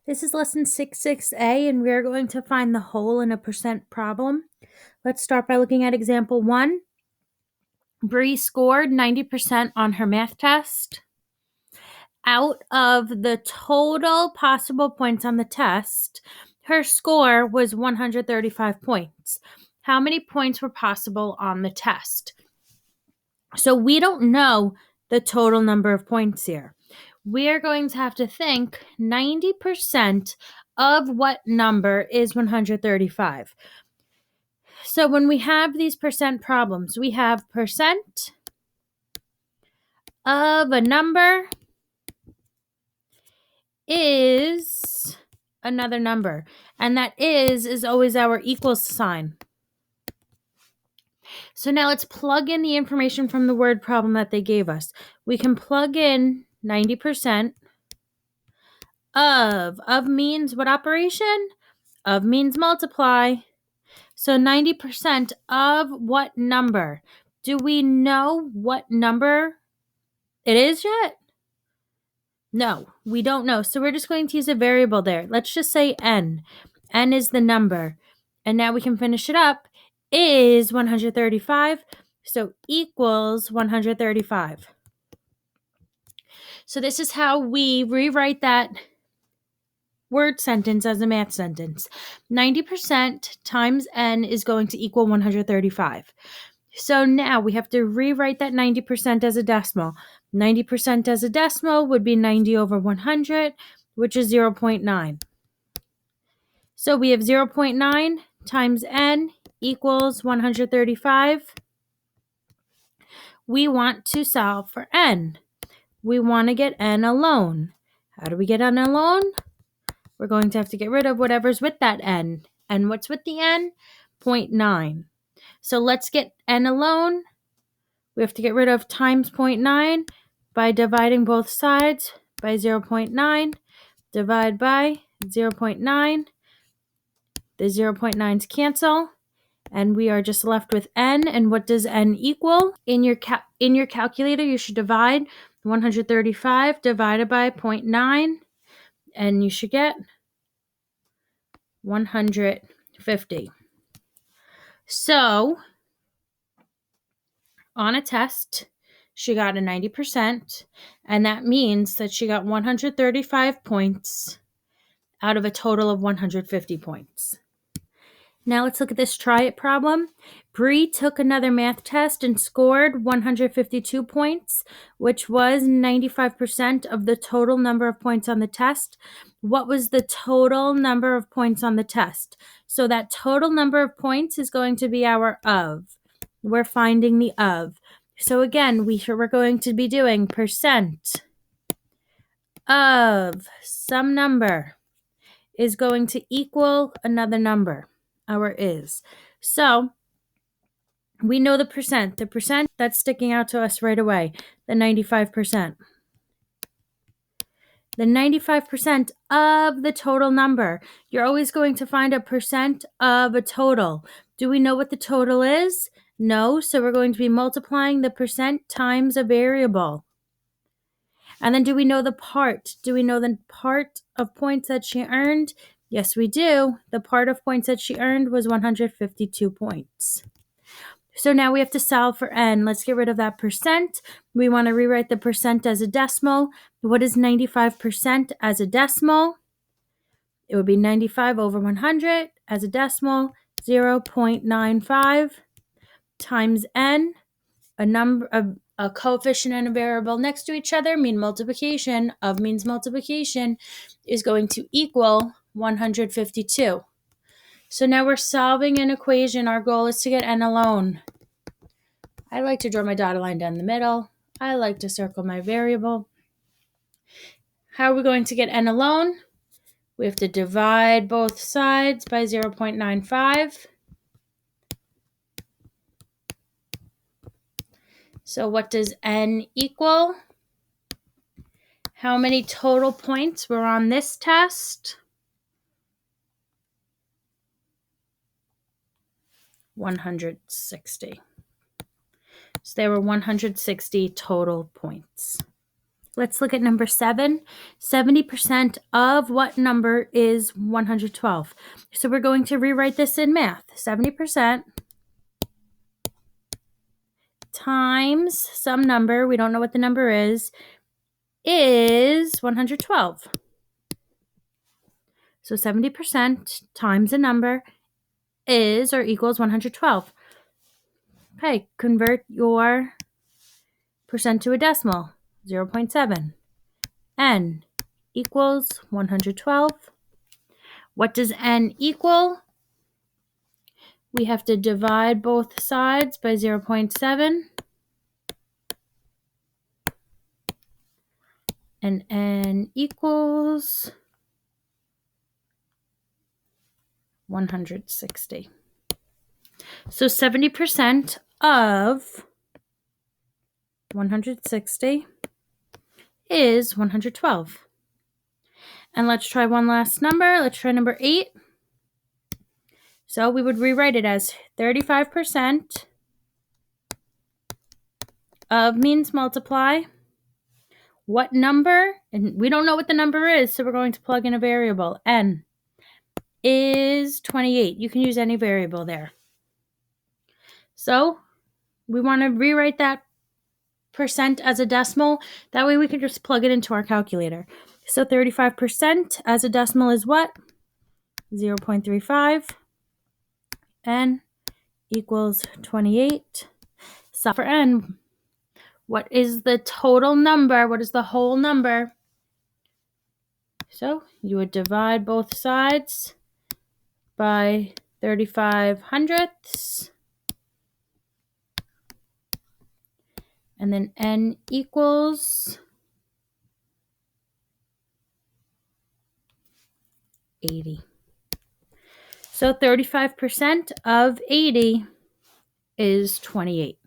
This is lesson 6.6a, and we are going to find the whole in a percent problem. Let's start by looking at example 1. Bree scored 90% on her math test. Out of the total possible points on the test, her score was 135 points. How many points were possible on the test? So we don't know the total number of points here. We are going to have to think 90% of what number is 135. So when we have these percent problems, we have percent of a number is another number, and that is always our equals sign. So now let's plug in the information from the word problem that they gave us. We can plug in 90%. Of means what operation? Of means multiply. So 90% of what number? Do we know what number it is yet? No, we don't know. So we're just going to use a variable there. Let's just say n. N is the number. And now we can finish it up. Is 135. So equals 135. So this is how we rewrite that word sentence as a math sentence. 90% times n is going to equal 135. So now we have to rewrite that 90% as a decimal. 90% as a decimal would be 90 over 100, which is 0.9. So we have 0.9 times n equals 135. We want to solve for n. We want to get n alone. How do we get n alone? We're going to have to get rid of whatever's with that n. And what's with the n? 0.9. So let's get n alone. We have to get rid of times 0.9 by dividing both sides by 0.9. Divide by 0.9. The 0.9s cancel. And we are just left with n. And what does n equal? In your calculator, you should divide 135 divided by 0.9. And you should get 150. So, on a test, she got a 90%, and that means that she got 135 points out of a total of 150 points. Now let's look at this try it problem. Bree took another math test and scored 152 points, which was 95% of the total number of points on the test. What was the total number of points on the test? So that total number of points is going to be our of. We're finding the of. So again, we're going to be doing percent of some number is going to equal another number. Our is. So we know the percent. The percent that's sticking out to us right away, the 95%. The 95% of the total number. You're always going to find a percent of a total. Do we know what the total is? No, so we're going to be multiplying the percent times a variable. And then do we know the part? Do we know the part of points that she earned? Yes, we do. The part of points that she earned was 152 points. So now we have to solve for n. Let's get rid of that percent. We want to rewrite the percent as a decimal. What is 95% as a decimal? It would be 95 over 100 as a decimal, 0.95 times n, a coefficient and a variable next to each other mean multiplication. Of means multiplication is going to equal 152. So now we're solving an equation. Our goal is to get n alone. I like to draw my dotted line down the middle. I like to circle my variable. How are we going to get n alone? We have to divide both sides by 0.95. So what does n equal? How many total points were on this test? 160. So there were 160 total points. Let's look at number 7. 70% of what number is 112? So we're going to rewrite this in math. 70% times some number, we don't know what the number is 112. So 70% times a number is or equals 112. Okay, convert your percent to a decimal, 0.7. N equals 112. What does N equal? We have to divide both sides by 0.7. And N equals 160. So 70% of 160 is 112. And let's try one last number. Let's try number 8. So we would rewrite it as 35% of means multiply. What number? And we don't know what the number is, so we're going to plug in a variable. N is 28. You can use any variable there. So we want to rewrite that percent as a decimal. That way we can just plug it into our calculator. So 35% as a decimal is what? 0.35. N equals 28. So for N, what is the total number? What is the whole number? So you would divide both sides by 35 hundredths. And then N equals 80. So 35% of 80 is 28.